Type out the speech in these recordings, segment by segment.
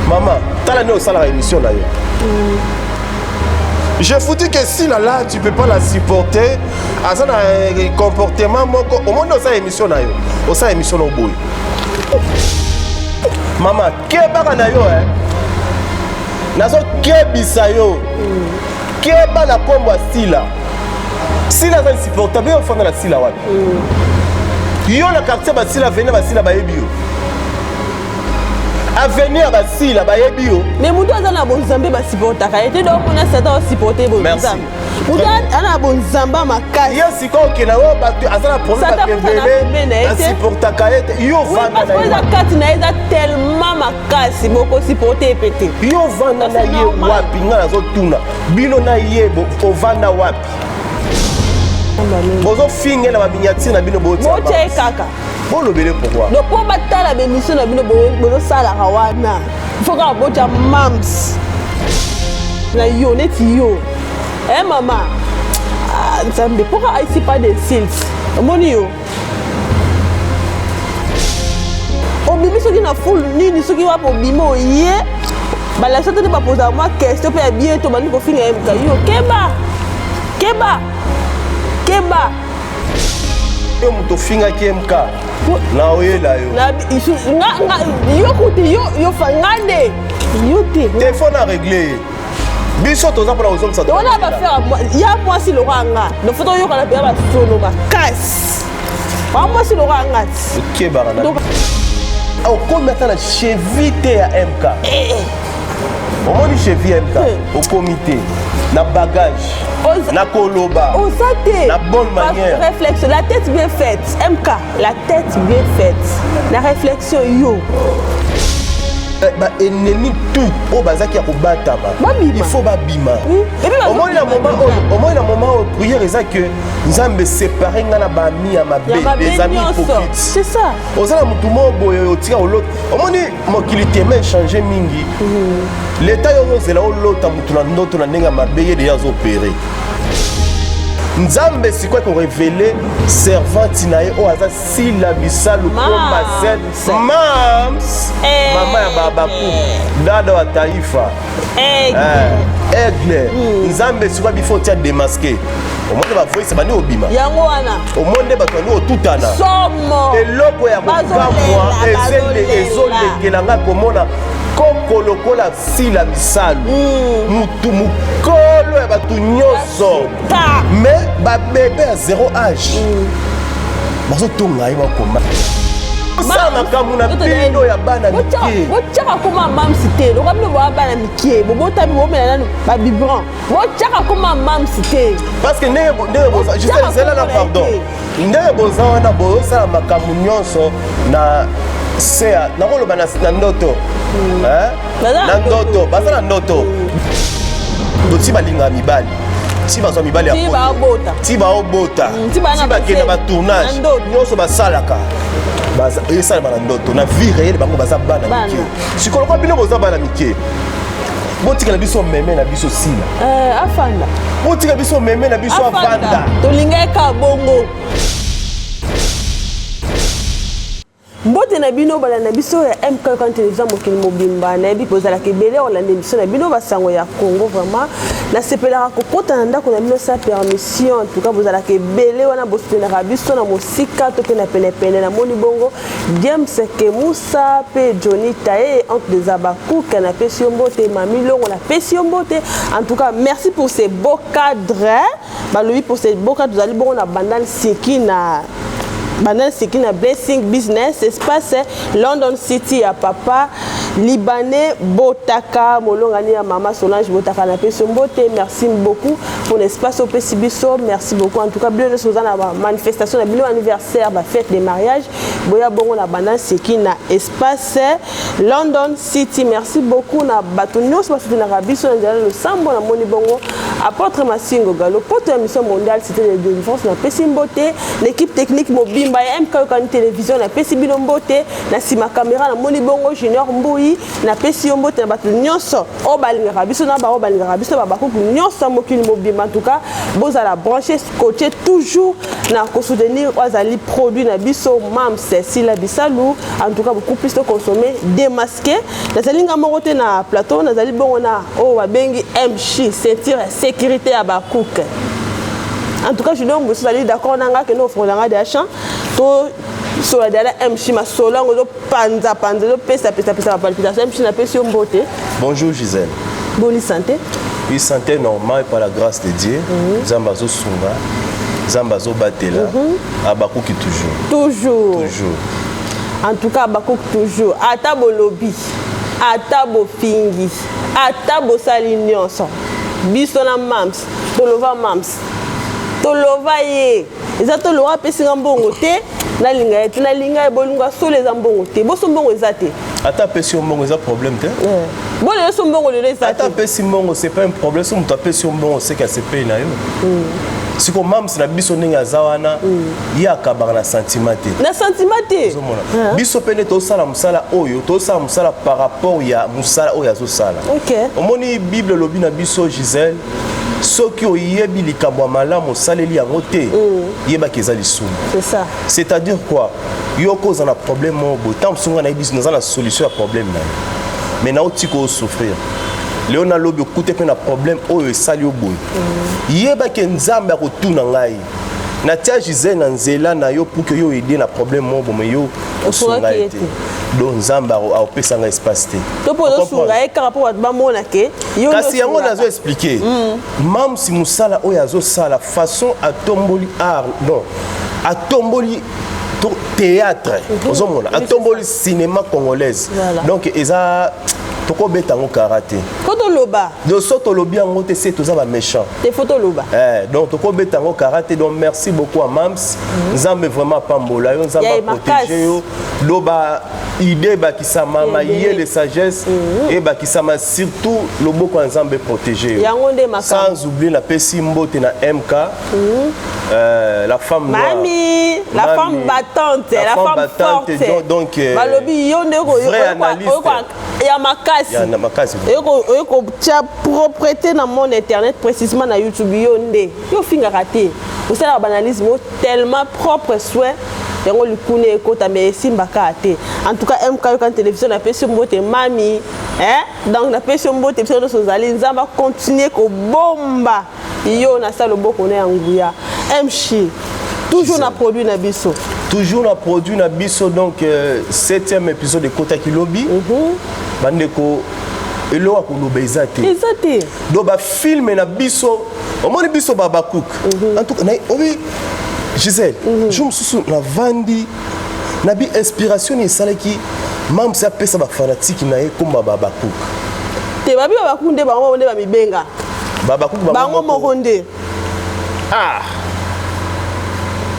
Maman, t'as la néo la émission là. Je vous dis que si là, tu peux pas la supporter, à ça un comportement, au moins dans sa émission là, au sa émission au bout. Maman, qu'est-ce que na yo hein? Nazo qu'est-ce yo? Qu'est-ce que na combo style? Si la zone supportable, on fait la style là. Yo na quartier ba style venir ba style ba ebio. Avenir à Basila, Bayebio. Mais Moutou a un bon Zambé, supporter. Il était donc on a certains supporter. Merci. Moutou a un bon Zamba, ma casse. Il y a si quoi qui n'a pas un problème à supporter. Yo parce que la carte n'a tellement ma casse, beaucoup supporter pété. Yo vanda na ye wapi nga zo tuna. Bino na ye bo vanda wapi. Bozo finge na miniature na bino bo tia. Mo tie kaka. Bon le belé pourquoi? Donc pour battre la bémission na bino bo sala kawana. Il faut ka bocha mams. Na yo net yo. Eh maman. Ça me pourquoi ici pas des silts. Moni yo. O bibi soki na full nini soki wa po bimo ye. Ba la sote pas poser moi question pe bien to bani ko finga MK yo. Keba. Keba. Keba. Yo muto finga ki MK. Na oye la yo. Na isu nga yo kuti yo fangande. Yo te. Téléphone à régler. Biso toza pour la raison ça. On a pas faire ya moi si le ranga. Le photo yo kana ba solo ba casse. Ba moi si le ranga. OK barana. Donc au comité la cheville à MK. Au moins cheville MK au comité. Na bagage. Na koloba. La bonne manière. Réflexion, la tête bien faite. MK, la tête bien faite. La réflexion yo. Ennemi tout au bazaki ya kobata il faut ba bima. Au moins le moment où prière est que nous avons séparé ngana ba mi ya mabe des amis hypocrites. C'est ça. Ozala mutu mo boye otika l'autre. Au moins mokilité mais changer mingi. L'état yo zela l'autre mutu na ndoto na nenga mabe ye déjà opéré. Nzambe si quoi qu'on révélé servante nae o aza sila bisalu koma zen mams mama ya babaku dada wa taifa aigle nzambe si quoi bifo tia démasqué au monde ba voice bani obima yango wana au monde ba toni otutana somo eloko ya kokamwa ezolekelanga komona kokolokola sila bisalu mutu mukolo ya batu nyonso mais babebe à zéro âge bazotonga ye bakoma osala makambo na bino ya bana mike botiaka koma mamsi te loka bino boya bana mike bobotami bomela nano babibran botiaka koma mamsi te parce que ndenge boza jusezela na pardon ndenge boza wana bosala makambo nyonso na sea nakoloba na ndoto na ndoto baza na ndoto boti balinga mibali ti bazwa mibali ya ti baobota ti bakenda batournage nyonso basalaka esalema na ndoto na vie réelle bango baza bana mike sikolokwa bino boza bana mike botikala biso meme na biso sila afanda botika biso meme na biso afanda tolingaka bongo mbote na bino bala na biso ya MK quand télévision mokili mobimba na bi pozala ke belé olande biso na bino basango ya Congo vraiment na sepelaka kokota na ndako na bino sa permission en tout cas bozala ke belé wana bostenaka biso na mosika to pe na pene na moni bongo James Kemusa pe Johnny Tae entre des abakou kana pe siombote mamilongo na pe siombote en tout cas merci pour ces beaux cadres balobi pour ces beaux cadres vous allez bon na bandane siki na Banal Sekina Blessing Business Espace London City à papa Libanais Botaka Molongani à maman Solange Botaka na Pesombote. Merci beaucoup pour l'espace au Pesibiso. Merci beaucoup en tout cas bien dans la manifestation la bio anniversaire la fête des mariages boya bongo na Banal Sekina Espace London City. Merci beaucoup na batonyo sur na Rabiso na le sambo na moni bongo apôtre Massingo Gallo poto ya mission mondiale cité de délivrance na pesi mbote l'équipe technique mobimba ya MK Yokani télévision na pesi bino mbote na sima caméra na moni bongo Junior Mbui na pesi yo mbote na bato nyonso o balingaka biso na ba o balingaka biso ba bakuku nyonso mokili mobimba en tout cas bozala branché côté toujours na ko soutenir azali produit na biso mam Cécile Bisalou en tout cas beaucoup plus de consommer démasqué nazali ngamo te na plateau nazali bongo na o babengi MC ceinture sécurité à bakouk en tout cas je donc vous allez d'accord nanga que nous offrons des achats to sur la dernière MC ma solango do panza do pesa palpitation MC na pesi mbote. Bonjour Gisèle. Bonne santé. Oui, santé normale par la grâce de Dieu. Zambazo sunga. Zambazo batela. Abakouk toujours. En tout cas Abakouk toujours. Atabo lobby. Atabo fingi. Atabo salinions. Bisona mams. Tolova mams. Tolova ye. Ezato loa pesi ngambongo te. Na linga e bolunga so les ambongo te. Bo so mbongo ezate. Ata pesi mbongo eza problème te. Bon le so mbongo le ezate. Ata pesi mbongo c'est pas un problème. So muta pesi mbongo c'est qu'elle se paye na yo. Siko mams na biso ninga azawana ya kabara na sentiment te. Na sentiment te. Biso pene to sala musala oyo, to sala musala par rapport ya musala oyo azo sala. OK. Omoni Bible lobi na biso Gisèle. Soki oyebi likambo malamu saleli yango te yeba keza lisumu. C'est ça. C'est-à-dire quoi? Yo cause un problème mo tant songa na biso na solution à problème na. Mais na otiko souffrir. Léona lobi okute pe na problème oyo esali oboy. Yeba ke nzambe akotuna ngai. Na tia Gisèle na nzela na yo pour que yo aider na problème mo bo yo osonga ete. Donc nzamba a opesa nga espace te. To pozo sunga e ka rapport ba mona ke yo kasi yango nazo expliquer. Mam si musala oyo azo sala façon atomboli art non. Atomboli théâtre. Ozomona atomboli cinéma congolaise. Donc eza toko beta ngo karaté. Koto loba. De soto lobi yango te c'est toza ba méchant. Te photo loba. Donc toko beta ngo karaté donc merci beaucoup à Mams. Nzambe vraiment pambola yo nzamba protéger yo. Loba idée bakisama maïe de sagesse et bakisama surtout loboko nzambe protéger yo. Sans oublier la pesi mbote na MK. La femme noire. Mami, la femme battante, la femme forte. Donc balobi yo ndeko yo ya makasi. Yo ko tia propreté na mon internet précisément na YouTube yo ndé. Yo finga raté. Vous savez la banalisme tellement propre soin. Yango likune ekota mais simbaka te. En tout cas MK Yokani télévision na pesi mbote mami, donc na pesi mbote biso so zali nzamba continuer ko bomba. Yo na sala boko na nguya. MC toujours na produit na biso. Toujours na produit na biso donc 7e épisode de Kota Kilobi. Bandeko elo akoloba ezate. Ezate. Do ba film na biso, omoni biso babakouk. En tout cas oui Gisèle, je me suis na vandi na bi inspiration ni salaki mam sa pesa ba fanatique na e komba babakouk. Te babi babakouk nde bango nde ba mibenga. Babakouk bango mokonde. Ah.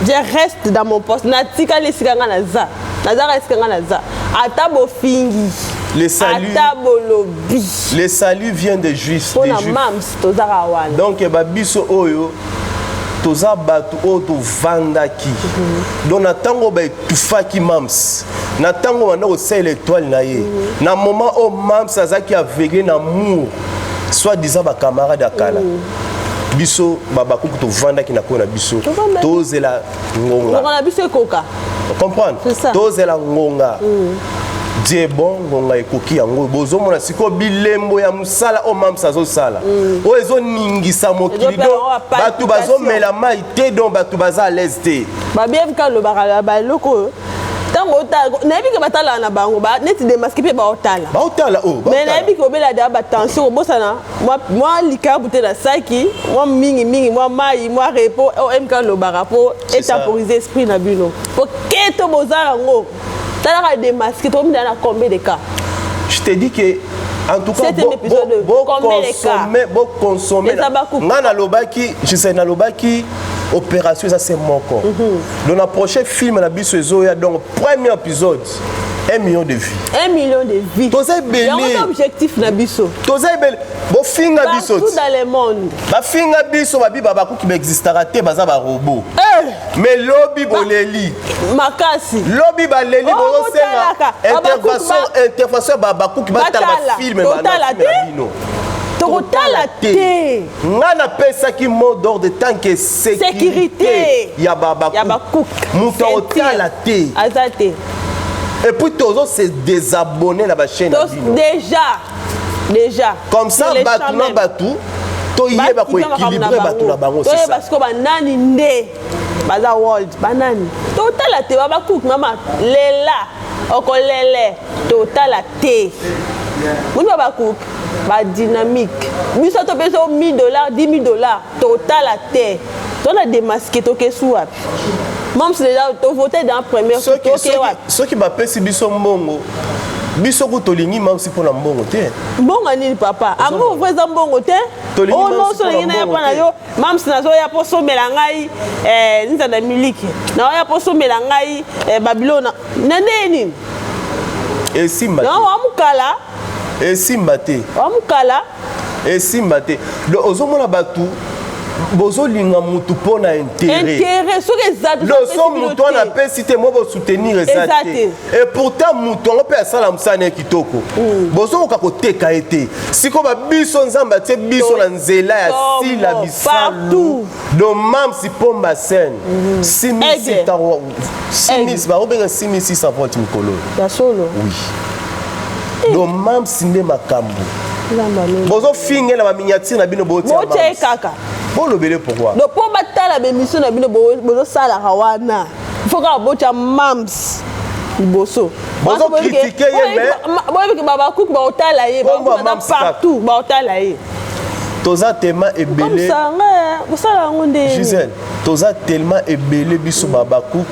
Je reste dans mon poste. Natika lesikanga na za. Nazara lesikanga na za. Atabo fingi. Le salut. Atabo lobi. Le salut vient des Juifs. Pona mams tozara wana. Donc babiso oyo toza batu o to vandaki. Donc na tango ba tufaki mams. Na tango wana o sel étoile na ye. Na moment o mams azaki aveuglé na amour. Soit disant ba camarade akala. Biso babakuku to vandaki na kona biso. Tozela ngonga. Ngonga biso koka. Comprendre? Tozela ngonga. Dieu bon ngonga ekoki yango bozo mona siko bilembo ya musala o mamsa zo sala o ezo ningisa mokili do batu bazo mela mai te donc batu baza à l'aise te ba bien ka lo ba loko tango ta na bi ke batala na bango ba net de masque pe ba otala o mais na bi ke obela da ba tension bosana moi likabu te na saki moi mingi moi mai moi repo o MK lo ba rapport et temporiser esprit na bino pour que to bozala ngo. T'as démasqué, tu as combien de cas? Je te dis que, en tout cas, consommer. Nana lobaki, je sais na lobaki, opération ça c'est mon corps. Dans le prochain film la biso donc premier épisode, 1 million de vies. 1 million de vies. Tosai belé. C'est un objectif na biso. Tosai belé. Bo finga biso. Partout dans le monde. Ba finga biso ba bi babaku qui existera te baza ba robot. Mais lobby boleli. Makasi. Lobby baleli bo senga. Intervention babaku qui ba tala film ba na bino. Totala te. Ngana pesa ki mot d'ordre tant que sécurité. Ya babaku. Muto otala te. Azate. Et puis tous se désabonner la chaîne. Déjà. Comme ça batu na batu to yeba ko équilibrer batu na bango c'est ça. Parce que banani nde baza world banani. Totala te babaku mama lela okolele totala te. Muni babaku ba dynamique. Biso to peso $1000, $10,000 total à terre. On a démasqué to kesu wapi. Même si déjà to voter dans première tour ceux qui m'appellent si biso mbongo. Biso ko tolingi même si pour na mbongo te. Mbongo nini papa? Amu vreza mbongo te? Oh non so lingi na pa na yo. Même si na zo ya poso melangai nza na miliki. Na ya poso melangai Babylone. Nani? Et si mate. Non amukala. Et si mate. Amukala. Et si mate. Le ozomona batu bozo linga mutu pona intérêt. Intérêt sur les adultes. Le son mutu on appelle si te mo soutenir exact. Et pourtant mutu on peut sala msane kitoko. Bozo ka koteka été. Siko ba biso nzamba te biso na nzela ya si la bisalu. Do mam si pomba scène. 6600 ba obenga 6600 votes mikolo. Ya solo. Oui. Do mam sinde makambo. Bozo finge la miniature na bino boti. Mote kaka. Bon le belé pourquoi? Le pour battre la bémission na bino bozo sala rawana. Il faut ka bocha mams. Boso. Bozo critiquer mais boye que baba cook ba otala ye ba partout ba otala ye. Toza tellement ébélé. Comme ça vous sala ngonde. Gisèle, toza tellement ébélé biso baba cook.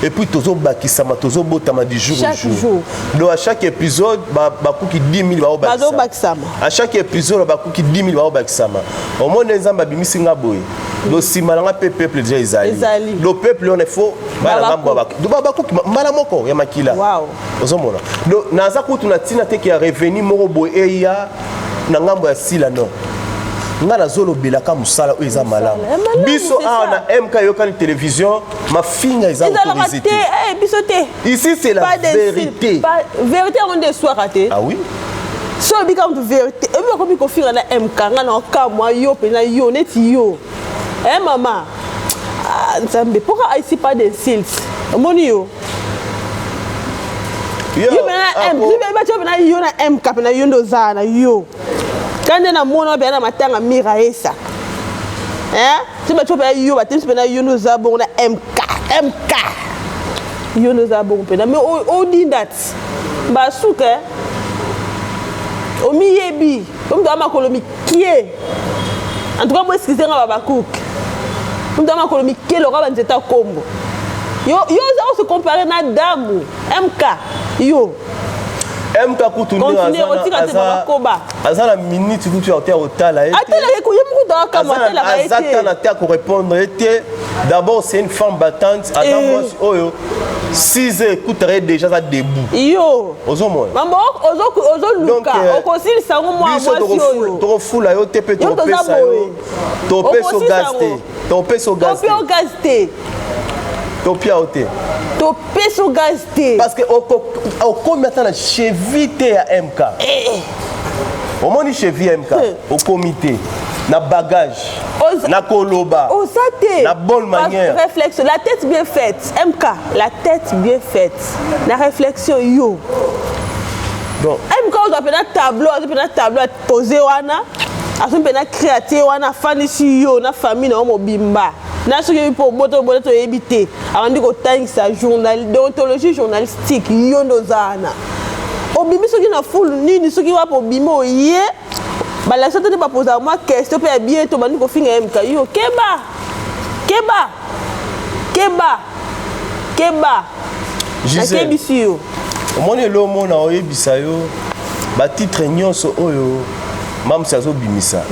Et puis tozo bakisama tozo botama du jour au jour. Donc à chaque épisode baku qui 10 000 bakisama. À chaque épisode baku qui 10 000 bakisama. Au moins nzamba bimisi ngaboy. Do simalanga peuple déjà Isaïe. Le peuple on est faux bala ngamba baku. Do baku mala moko ya makila. Wow. Ozomona. Do naza kutu na tina te ki a revenu moko boy eya na ngambo ya sila non. Ngala zolo belaka musala o eza malamu. Biso a na MK yokani télévision ma finga eza autorisé. Biso te. Ici c'est la vérité. Vérité on de soir raté. Ah oui. So bikam de vérité. E bi ko bi ko finga na MK ngana ka moi yo pe na yo neti yo. Maman. Nzambe pourquoi ici pas d'insultes? Moni yo. Yo na M, tu ba yo na MK pe na yo ndo zana yo. Quand on a mon bien à matin à Miraesa, tu vas trouver yo, tu vas trouver yo nous avons na MK, yo nous avons pe na mais on dit that, bah souka, au miyebi, comme dans ma colonie qui est, en tout cas moi excusez moi baba cook, comme dans ma colonie qui est le roi d'État Congo, yo ça se comparer na damu, MK, yo. MK kutundi azana minute kutu ya hotel otala ete azana te ko répondre ete d'abord c'est une femme battante attends 6 heures écouterait déjà ça debout yo ozomona maman luka okosili sango moi yo to fula yo te pe to pesa yo to peso gaste to peso gaste Topia ote. Topé so gasté. Parce que au comité la cheville à MK. Au moins cheville MK au comité na bagage na koloba. Na bonne manière. Réflexion, la tête bien faite. MK, la tête bien faite. La réflexion yo. Donc MK on doit faire un tableau posé wana. Aso pena créatif wana fani si yo na famille na mobimba. Na ce que pour boto éviter avant de ko sa journal déontologie journalistique yo ndozana obimi soki na full nini soki wa po bimo ye ba la sote pas poser moi question pe bien to bani ko finga MK yo keba Gisèle omoni lo mona oyebisa yo ba titre nyonso oyo mam sazo bimisa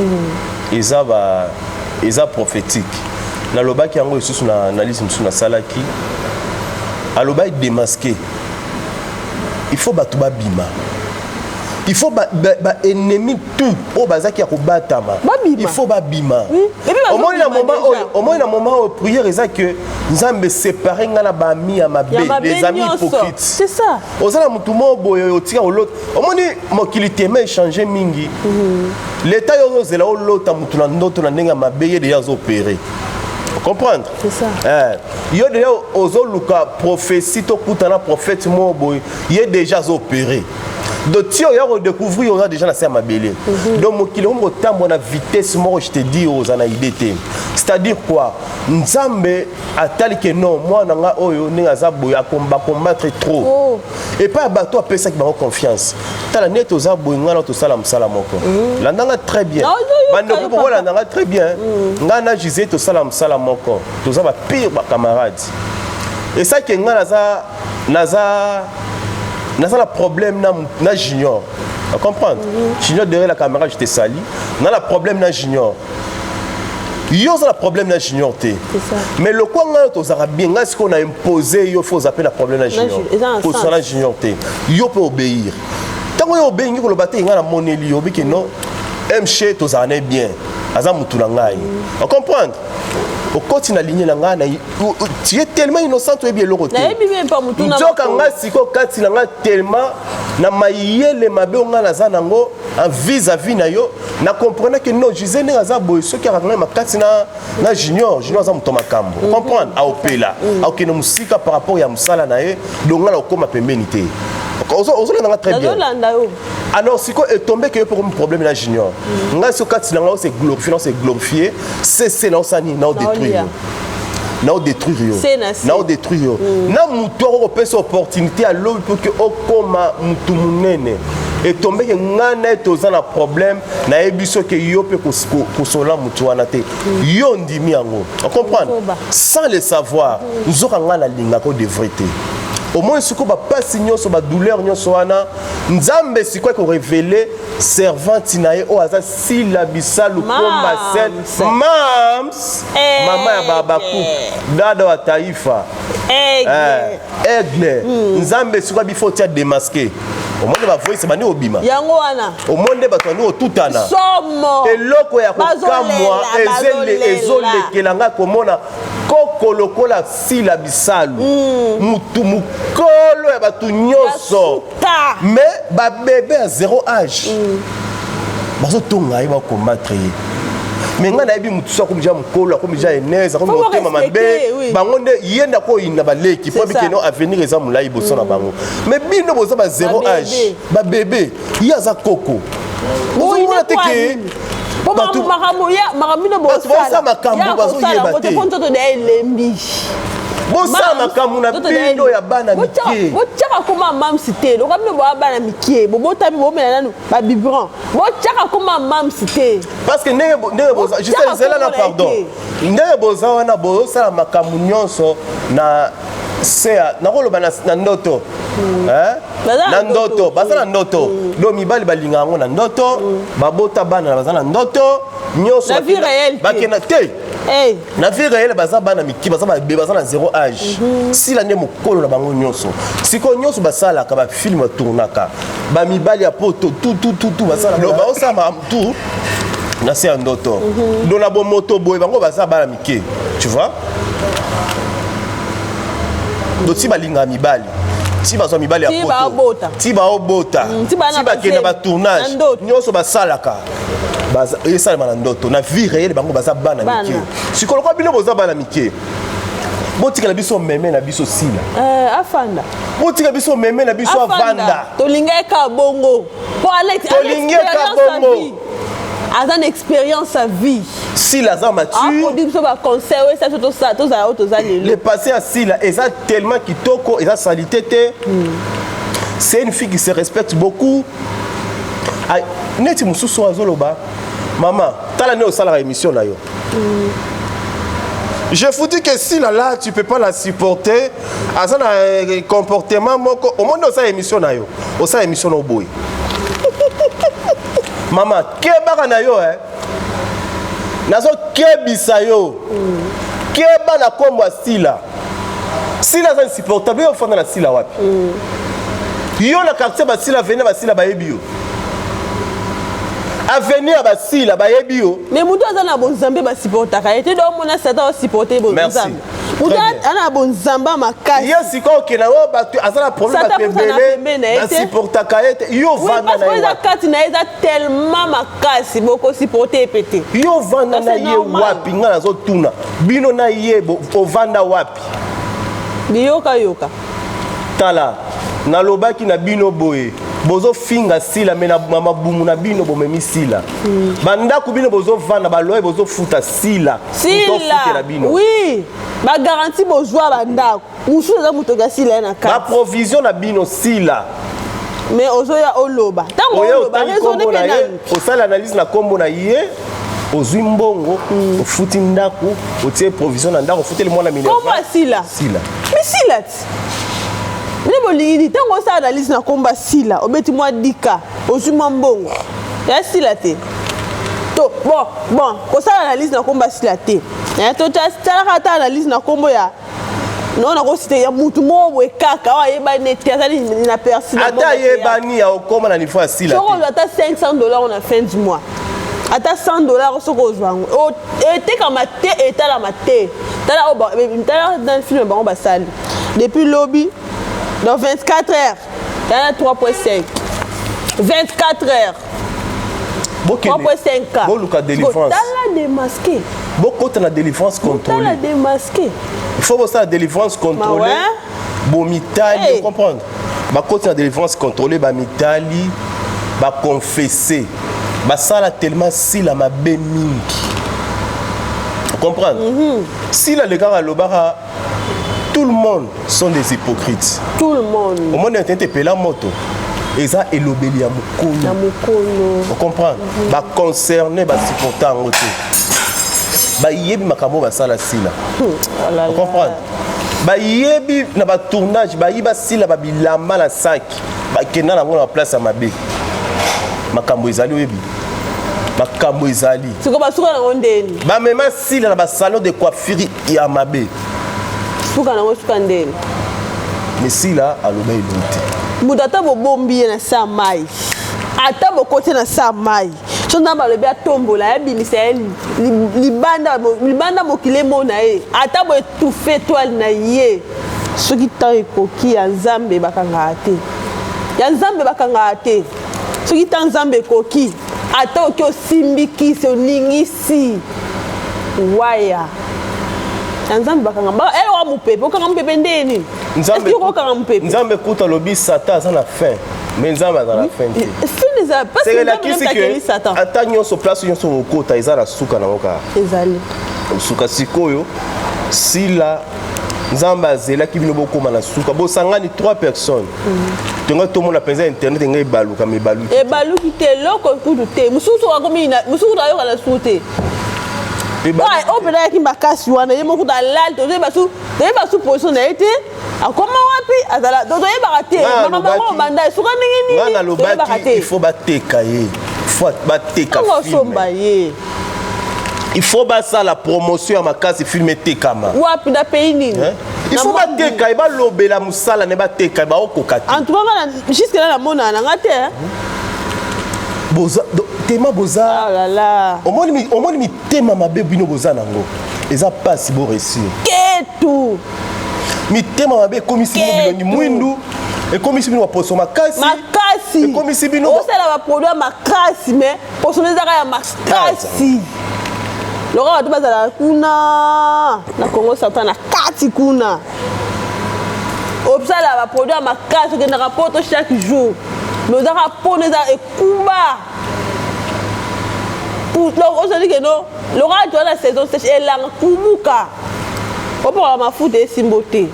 eza prophétique. Na loba ki yango isusu na analyse musu na salaki aloba démasqué il faut battre bima. Il faut ennemi tout au bazaki ya kobatama. Il faut bima. Au moins un moment où prière est que Nzambe séparer ngana ba ami ya mabe, les amis hypocrites. C'est ça. Ozala mutu mo boyo yotika l'autre. Au moins mokili teme échanger mingi. L'état yo zela o lota mutu na ndoto na ndenga mabe ye déjà opérer. Comprendre? C'est ça. Yo déjà ozoluka prophétie to kutana prophète mo boy, ye déjà opéré. Donc tu as redécouvert, on a déjà lancé ma belle. Donc mon kilo mon temps mon vitesse moi je te dis aux anaïdés. C'est-à-dire quoi? Nzambe a tel que non moi nanga oyo ninga zaboya combattre trop. Et pas bateau à ça qui m'a confiance. T'as la net aux aboy ngana to salam salamoko. La nanga très bien. Bande ko voilà nanga très bien. Ngana gisé to salam salamoko. To za ba pire ba camarade. Et ça que ngana naza n'a problème na junior. Tu comprends? Junior derrière la caméra, je te sali. N'a le problème na junior. Yo ça le problème na junior té. Mais le quoi on a bien ce qu'on a imposé, il faut zapper le problème na junior. Pour ça la junior té. Yo peut obéir. Tant qu'on obéit, qu'on le batte il a moneli obi que non. MC to ça bien. Aza mutu na ngai. Tu comprends? Au côté na ligne na ngana tu es tellement innocent tu es bien le côté nzoka nga siko kati na nga tellement na mayele mabe ngana za nango en vis-à-vis na yo na comprendre que non Gisèle ngaza boy ce qui a ngana makati na junior za mutoma kambo comprendre a opela a okino musika par rapport ya musala na ye donc ngala okoma pembeni te on très bien. Alors, si quoi est tombé que pour un problème là junior, nga si quand c'est glorifié, c'est glorifié, c'est non ça ni non détruire. Non détruire. Non détruire. Na muto opé cette opportunité à l'autre pour que okoma mutu munene. Et tombé que nga net aux un problème na ebiso que yo peut kosola mutu wana te. Yo ndimi yango. On comprend? Sans le savoir, nous aurons la linga ko de vérité. Au moins ce qu'on va pas signer sur ma douleur nyo soana nzambe si quoi qu'on révélé servante nae o asa si la bisalu komba sel mams mama ya babaku dada wa taifa aigle nzambe si quoi bifo tia démasquer au monde va voice bani obima yango wana au monde batoni otutana somo eloko ya kokamwa ezole kelanga komona koko lokola si la bisalu mutu mukolo ya batu nyoso mais ba bébé à zéro âge bazo tonga ba combattre mais nga na yebi mutu so ko bija mukolo ko bija eneza ko motema mabe bango nde yenda ko ina baleki po bi keno avenir eza mulai boso na bango mais bino boza ba zéro âge ba bébé yaza koko bozo na teke Batu makamuya makamino bosa makambu bazo yeba te ponto to de lembi bosa makambu na bindo ya bana mikie bochaka koma mamsite lo kamino bo bana mikie bo botami bo mena nanu ba biberon bochaka koma mamsite parce que ndenge boza juste zela na pardon ndenge boza wana bosa makambu nyonso na sea nakoloba na ndoto na ndoto baza na ndoto do mibali balinga ngo na ndoto babota bana baza na ndoto nyonso bakena te na vie réelle baza bana miki baza baza na zéro âge si la ne mokolo na bango nyonso siko nyonso basala ka ba film tournaka ba mibali ya poto tout basala lo ba osama tout na se ndoto do na bo moto boy bango baza bana miki tu vois do ti balinga mibali ti bazo mibali ya poto ti ba obota ti ba kena ba tournage nyonso basalaka baza esala na ndoto na vie réelle bango baza bana mike sikolo kwa bino boza bana mike botika na biso meme na biso sila afanda botika biso meme na biso avanda tolinga ka bongo po Alex tolinga ka bongo as une expérience à vie. Si la zone mature, le passé à Sila est tellement kitoko et salité. C'est une fille qui se respecte beaucoup. Neti mususu azoloba. Maman, t'as la né au salaire émission là yo. Je vous dis que si là tu peux pas la supporter, à un comportement au monde de sa émission là yo, au sa émission au boy. Maman, keba na yo nazo kebisa yo. Keba na kombo Sila. Sila c'est insupportable, yo fanda na Sila wapi. Yo na quartier basila venir basila bayebi yo. Avenir basila bayebi yo. Mais mutu azana bon Nzambe ba supportaka. Était donc mona Satan o supporter bon Nzambe. Mutu ana bon Nzamba makasi. Yo siko okena wo batu azana problème ba tembele. Ba supportaka ete yo vanda na yo. Parce que kati na eza tellement makasi boko supporter pété. Yo vanda na ye wapi ngana zo tuna. Bino na ye o vanda wapi. Biyoka yoka. Tala na lobaki na bino boye. Bozo finga sila mena mabumu na bino bomemi sila. Banda ku bino bozo vanda baloye bozo futa sila. Sila. Oui. Ba garantie bozwa banda. Musu za mutoka sila na ka. Ba provision na bino sila. Mais ozoya oloba. Tango oloba raisonner penal. O sala analyse na kombo na ye. Ozwi mbongo, ofuti ndaku, otie provision na ndaku, ofuti le mwana minerva. Kombo sila. Sila. Mais sila. Nebo lingidi tango sa analyse na komba sila, obeti mwa dika, ozwi mwa mbongo. Ya sila te. To bon, ko sa analyse na komba sila te. Ya to tsala ta analyse na kombo ya non na ko cité ya mutu mo we kaka wa yeba nete azali na persina. Ata yeba ni ya okoma na niveau ya sila te. So on ata $500 na fin du mois. Ata $100 soko ozwango. O ete kama te etala mate. Tala dans le film bango basali. Depuis lobby dans 24 heures, il y a 3.5. 24 heures. 3.5K. Bon, Lucas, délivrance. T'as la démasqué. Beaucoup de la délivrance contrôlée. T'as la démasqué. Il faut voir ça, la délivrance contrôlée. Bon, mitali, vous comprenez? Bah, quand la délivrance contrôlée, bah, mitali, bah, confesser. Bah, ça, là, tellement si la ma béming. Vous comprenez? Si là, les gars, à l'obara, tout le monde sont des hypocrites. Tout le monde. Au monde est interpellé la moto. Et ça, et l'obéli à Moukono. Vous comprenez? Bah, concerné, bah, si pourtant, en moto. Bah, yebi makamo ba sala sila. Vous comprenez? Bah, yebi na ba tournage, bah, yiba sila ba bilamba la sac. Bah, kena na ngona place à mabe. Makambo ezali yebi. Makambo ezali. C'est comme ça na ondeni. Bah, même sila na ba salon de coiffure ya mabe. Suka na suka ndeni. Mais sila aloba iluti. Mudata bo bombi na sa mai. Ata bo kote na sa mai. Chonda ba lobi atombola ya bimisa libanda mokile mona e. Ata bo étouffé toile na ye. Soki tan ekoki ya Nzambe bakanga ate. Ya Nzambe bakanga ate. Soki tan Nzambe ekoki ata oki osimbiki se oningisi. Waya. Ya Nzambe bakanga ba ele wa mupepe okanga mupepe ndeni. Nzambe okanga mupepe. Nzambe kuta lobi Satan za na fin. Mais Nzambe za na fin. C'est la question que Satan. Attends sur place sur okota ezala suka na oka. Ezali. Suka sikoyo sila Nzambe azela ki bino bokoma na suka bo sangani 3 personnes. Tenga to mona penza internet ngai baluka me baluki. E baluki te loko kudu te. Mususu wa komi na mususu da yoka na sute. Ouais, on peut dire qu'il m'a cassé wana yemo kuda lal to basu position na été akoma wapi azala to yeba raté mama banda suka nini ngana lobaki il faut bateka ye faut bateka film il faut basa la promotion ya makasi film tekama wapi da pays nini il faut bateka e ba lobela musala ne bateka ba okokati en tout cas jusque là la mona na ngate boza tema boza oh là là au moins mi tema mabe bino boza nango eza passe bo réussir ketu mi tema mabe komisi bino ni mwindu e komisi bino poso makasi e komisi bino o sala ba produit makasi mais poso nezaka ya makasi lora watu bazala kuna na Congo Satan na kati kuna obsala ba produit makasi ke na rapport chaque jour mais on a pour et Cuba pour on se dit que non l'orage de la saison sèche est là kumuka on peut ma foot et simboté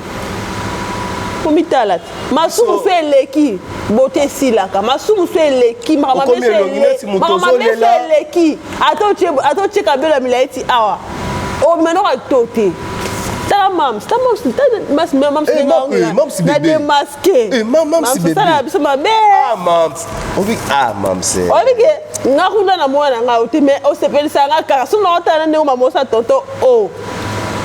pour mitala masumu fait leki beauté silaka masumu fait leki mama fait leki ato cheka bela milaiti awa o meno ka toté tala mams na démasqué mams tala biso mabe mams obike ngakunda na mwana nga uti me o sepelisa nga kaka suna otana ndenge mamosa tonto o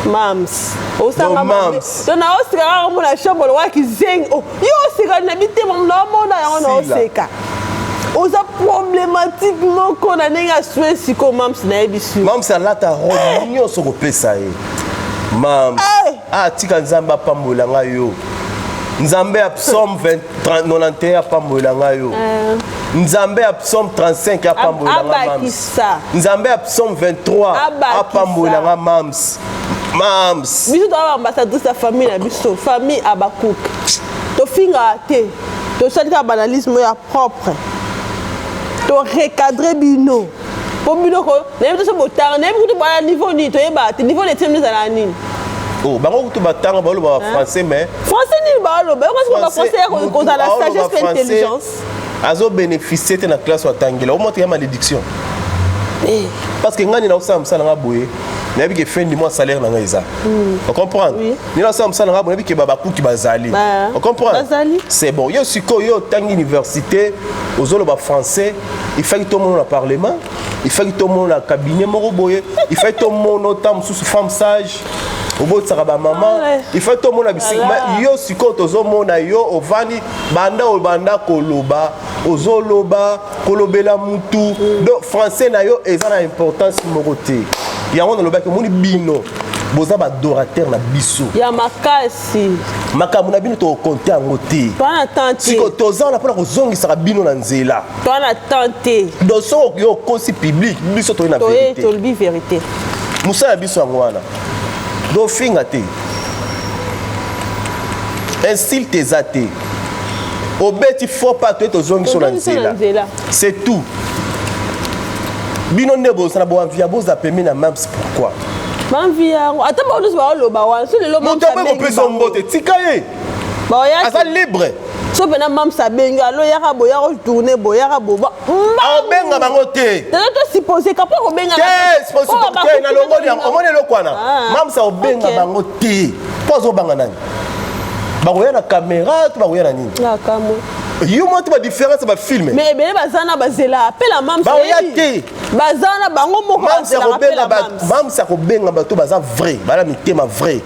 Mams. No, mams. Donc na osika ko na chambre wa ki zeng. Yo osika na bité mo na mona ya na osika. Oza problématique moko na nenga soué siko mams na ebisu. Mams alata ronyo soko pesa ye. Mams. Ah tika nzamba pambola nga yo. Nzambe a Psaume 91 apambola nga yo. Nzambe a Psaume 35 apambola nga mams. Nzambe a Psaume 23 apambola nga mams. Mams. Biso to ambassadrice de famille na biso, famille Abakouk. To finga te. To salika banalisme ya propre. To recadrer bino. Po bino ko, na biso botanga, na biso ba niveau ni to yeba, niveau de temi za nini. Oh, bango kutu batanga ba lo ba français mais français ni ba lo, ba ko français ko za la sagesse et intelligence. Azo bénéficier te na classe wa tangela, au moins ya malédiction. Parce que ngani na osam sala nga boye, na bi ke fin du mois salaire na nga eza. On comprend? Ni na osam sala nga boye bi ke baba kuki bazali. On comprend? C'est bon. Yo siko yo tangi université, ozolo ba français, il fait que tout le monde au parlement, il fait que tout le monde au cabinet moko boye, il fait que tout le monde autant sous femme sage. Obo tsaka maman il faut tout monde abisima yo siko tozo mona yo ovani banda koloba ozoloba kolobela mutu donc français na yo eza na importance moko te yango na lobaki moni bino boza ba adorateur na biso ya makasi makamu na bino to compter yango te twana tante siko toza na pona kozongisa bino na nzela twana tante donc so yo kosi public biso to na vérité to le vérité musa ya biso yango wana do finga te un style tes athées au bête il faut pas que tu zongi sur la nzela c'est tout bino nebo sana bo envia bo za pemi na mams pourquoi manvia ata ba olos ba loba wa so le lo mon tabe ko peso mbote tikaye ba ya asa libre so pena mams abenga lo ya ka bo ya ko tourner bo ya ka bo ba benga bango te to supposer ka ko benga te supposer te na longoli omone lo kwana mams a benga bango te pozo banga nani bakoya na caméra to bakoya na nini na kamo yo mo to ba différence ba film mais bele bazana bazela appela mams bakoya te bazana bango moko mams ko benga ba mams ko benga ba to baza vrai bala mitema vrai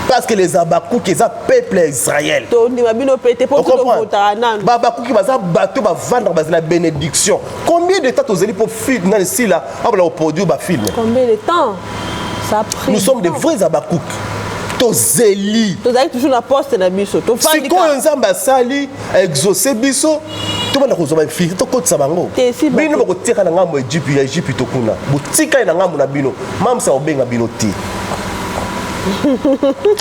parce que les Abakouk ils a peuple Israël to ndima bino pété pour tout voter nan Abakouk baza bato ba vendre ba la bénédiction combien de temps tozeli pour film dans ici là on produire ba film combien de temps ça a pris nous sommes des vrais Abakouk tozeli tozali toujours na poste na biso to fandi ko nzamba sali exaucer biso to bana ko zoba fille to kotsa bango bino bako tika na ngambo Egypte to kuna botika na ngambo na bino mamsa obenga bino ti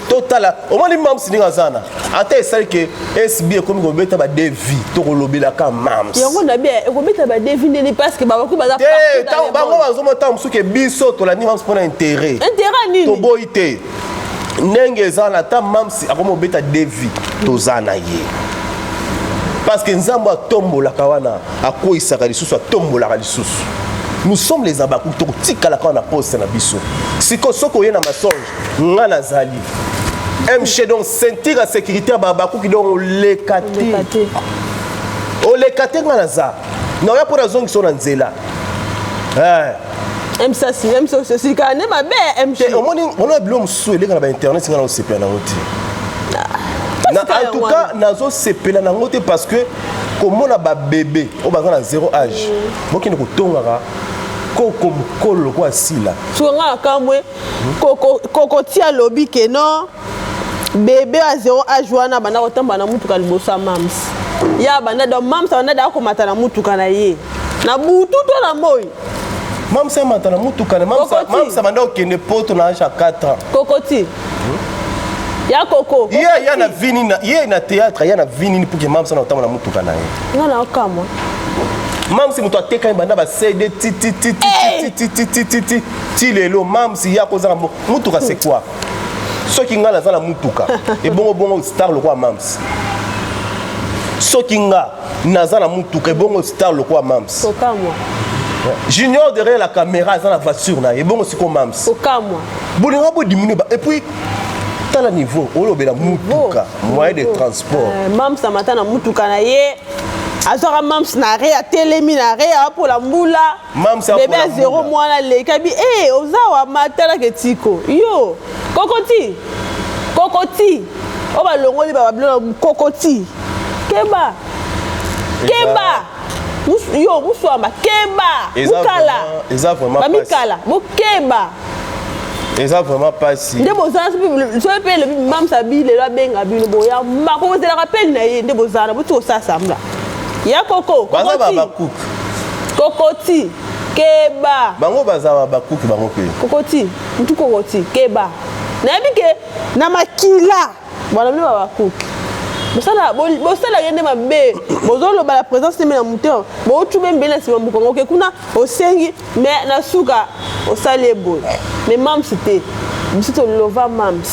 totala au moins mams ninga zana ata esali ke SB comme ko beta ba devi to ko lobela ka mams yango na bien ko beta ba devi ne parce que baba ko baza partout bango bazo mota musuke biso to la ni mams pona intérêt nini to boité ndenge zana ta mams akomo beta devi to zana ye parce que nzambo atombola kawana akoisaka lisusu atombola lisusu. Nous sommes les Abakouk to tika la kana poste na biso siko soko yena masonge ngana zali mche donc sentir la sécurité ba Abakouk donc le kati o le kati ngana za na ya pour zongi so na nzela ça si même ça c'est quand même ba mche on a blom souele kana ba internet ngana o sepela na ngoti na en tout cas nazo sepela na ngoti parce que comme on a ba bébé o ba na zéro âge boki ne ko tongaka koko mukolo kwa sila songa kamwe koko tia lobi ke non bébé à zéro âge wana bana kotamba na mutuka libosa mams ya bana do mams bana da ko mata na mutuka na ye na butu to na moyi mams mata na mutuka na mams bana okende poto na âge 4 ans kokoti ya koko ya na vini na ye na théâtre ya na vini pour que mams na otamba na mutuka na ye ngana okamwa Même si mutu ateka banda ba CD ti lelo même si ya koza mutuka c'est quoi ce qui ngala za la mutuka et bongo star le quoi mams ce qui nga naza la mutuka et bongo star le quoi mams okamwa junior derrière la caméra za la voiture na et bongo siko mams okamwa bolinga bo diminuer et puis tala niveau olobela mutuka moyen de transport mams na mata na mutuka na ye azora mams na re atelemi na re pour la mbula bébé 0 mois na lekabi ozawa matala ketiko yo Kokoti. On va le rôle de Kokoti. Keba. Yo, Moussouama. Keba. Moukala. Ils ont vraiment Mikala. Moukeba. Ils ont vraiment pas si. Nde bozana so pe le mam sabi le la benga bino boya ma ko te la rappel na ye nde bozana butu sa samla ya koko baza ba cook kokoti keba bango baza ba cook bango pe kokoti mutu kokoti keba na bike na makila bwana mle ba cook bosala yende mabe bozolo ba la présence de la muteur bo tu même bela si mamukongo ke kuna osengi mais na suka osale boy mais mams c'était monsieur lova mams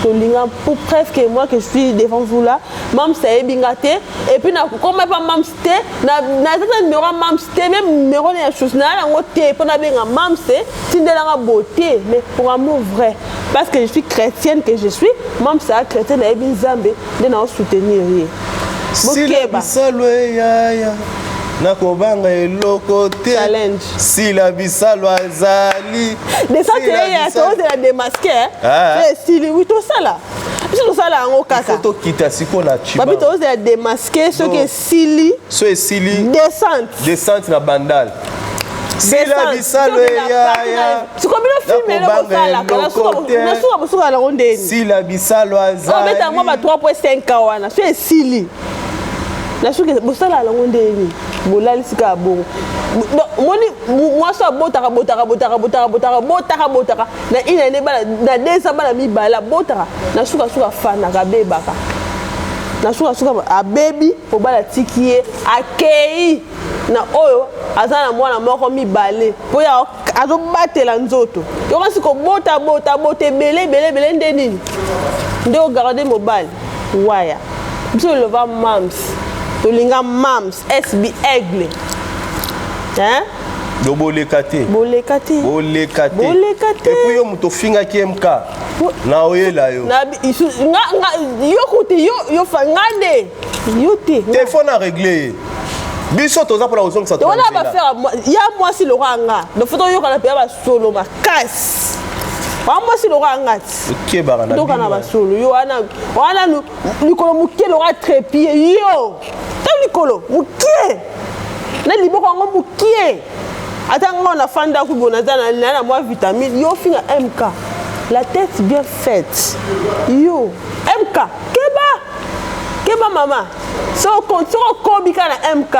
to linga pour presque moi que je suis devant vous là mams c'est bingate et puis na comme pas mams té na tata numéro mams té même numéro de chose na ngoté pour na benga mams c'est tindela nga beauté mais pour amour vrai parce que je suis chrétienne que je suis mams ça chrétienne na ebinzambe de na soutenir si la bisalo ya nakobanga eloko te challenge si la bisalo azali de ça tu es de la démasquer c'est style oui tout ça là tout ça là en kaka photo kita siko na chiba babi to de la démasquer ce que sili so e sili descente na bandal si la bisalo ya tu comme le film le sala kana suka la ronde si la bisalo azali on met à moi 3.5 wana so e sili na suka bosala la ronde ni bolali sika bongo moni moi ça botaka na ina ne bala na desa bala mi bala botaka na suka fana ka bebaka na suka a baby po bala tikie akei na oyo azana mwana moko mi balé po ya azo batela nzoto yo kasi ko bota bele ndeni ndo garder mobile waya biso le va mams to linga mams SB aigle hein bolekate et puis yo muto finga ki MK na oyela yo na yo kuti yo fangande yo te téléphone à régler biso toza pour la raison que ça on va faire ya moi si le ranga de photo yo kana pe ba solo ma casse moi si le ranga OK barana donc kana ba solo yo wana likolo mukie le ra trépied yo ta likolo mukie na liboko ngo mukie atanga na fanda ku bona na moi vitamine yo finga MK la tête bien faite yo MK keba mama so kobika na MK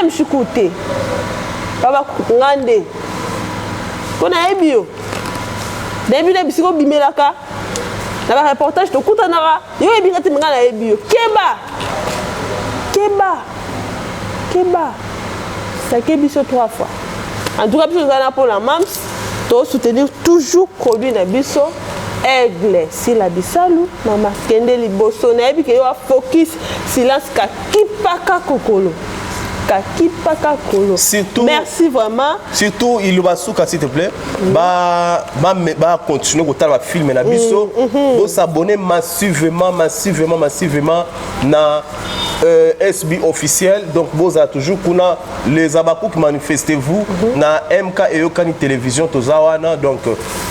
M shukute baba ngande kona ebio debi na bisiko bimelaka na ba reportage to kutanaka yo ebinga timinga na ebio keba ça kebiso 3 fois en tout cas biso ngana pour la mams to soutenir toujours produit na biso aigle si la bisalu na maskende liboso na yebi ke yo focus silence ka kipaka kokolo surtout merci vraiment surtout il va souka s'il te plaît ba continuer ko tala film na biso bo s'abonner massivement na SB officiel donc vous avez toujours kuna les abakou qui manifestez-vous na MK et Yokani télévision tozawana donc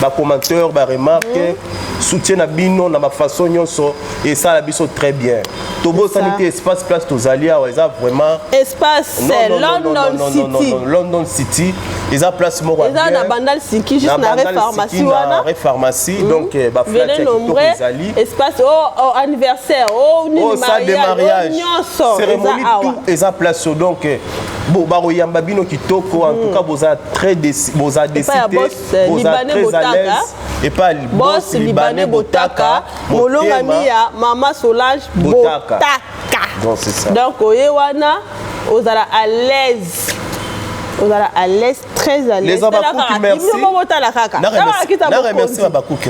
ba commentateur ba remarque soutien na bino na ma façon nyonso et ça la biso très bien tobo sanité espace place tozalia ça vraiment espace c'est London City ils a place moko bien ils a na bandal Siki juste na pharmacie wana pharmacie donc ba flat espace au anniversaire au mariage cérémonie tout eza place donc bon baroyamba bino kitoko en tout cas boza très décidé boza très à l'aise et pas boss libanais botaka molonga mia mama Solange botaka donc c'est ça donc oyewana ozala à l'aise très à l'aise les abakuki merci na remercie abakuki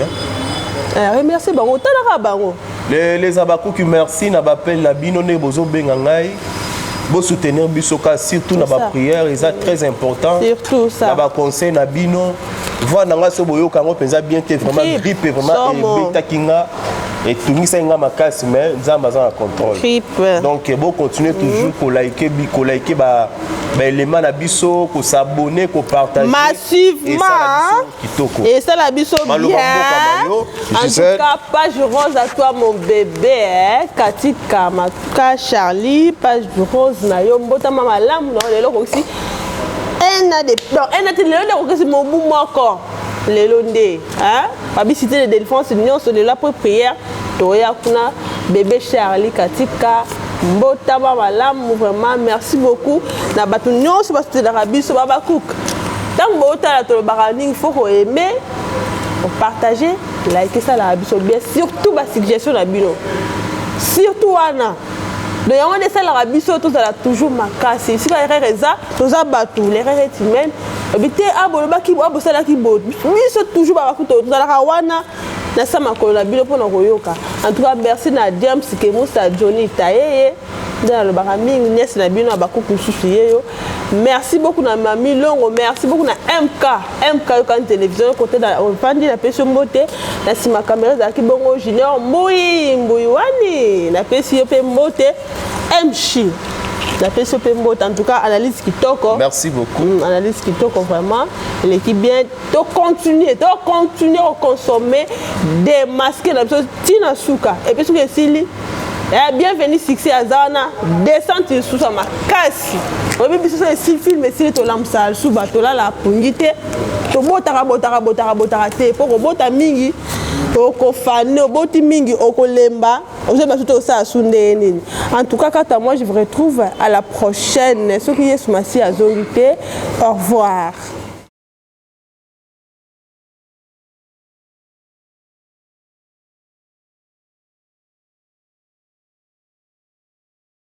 remercie bango talaka bango les abakuki merci na bapel na bino ne bozo benga ngai bo soutenir bisoka surtout na ba prière et ça très important surtout ça na ba conseil na bino voilà nga so boyo kango penza bien te vraiment grippe vraiment et beta kinga et tout ça nga makasi mais nzamba za contrôle donc bon continuer toujours ko liker ba élément na biso ko s'abonner ko partager massivement et ça la biso bien en tout cas page rose à toi mon bébé Katika Maka Charlie page rose na yo mbota mama lamu na lelo aussi un a de lelo ko si mon bou moko lelo ndé hein babisité de défense union sur la prière toya kuna bébé Charlie Katika mbota mama lamu vraiment merci beaucoup na batu nyonso basité na biso baba cook tant mbota la to barani il faut ko aimer partager liker ça la biso bien surtout ba suggestion na bino surtout wana donc on de ça la biso tout ça toujours makasi si ba reza to za batu les rere timen habité aboloba ki bo sala ki bo biso toujours ba kuto to la wana na sama ko la bino pona koyoka en tout cas merci na James Kemusa Johnny Taye dans le barami Inès na bino abakuku susuyeyo merci beaucoup na Mami Longo merci beaucoup na MK quand télévision côté dans Fandi la pêche mbote na sima caméra za kibongo junior mbuyi wani na pêche yope mbote MC la pêche yope mbote en tout cas analyse kitoko merci beaucoup analyse kitoko vraiment l'équipe bien to continuer à consommer des masques na tina suka et puis ce que sili bienvenue succès à Zana descente sous sa makasi obi biso c'est film et to lamsa sous bato la pungite to botaka te pour bota mingi okofane oboti mingi okolemba ozoba tout ça sunde nini en tout cas quand moi je vous retrouve à la prochaine ce qui est sous ma si azongité au revoir.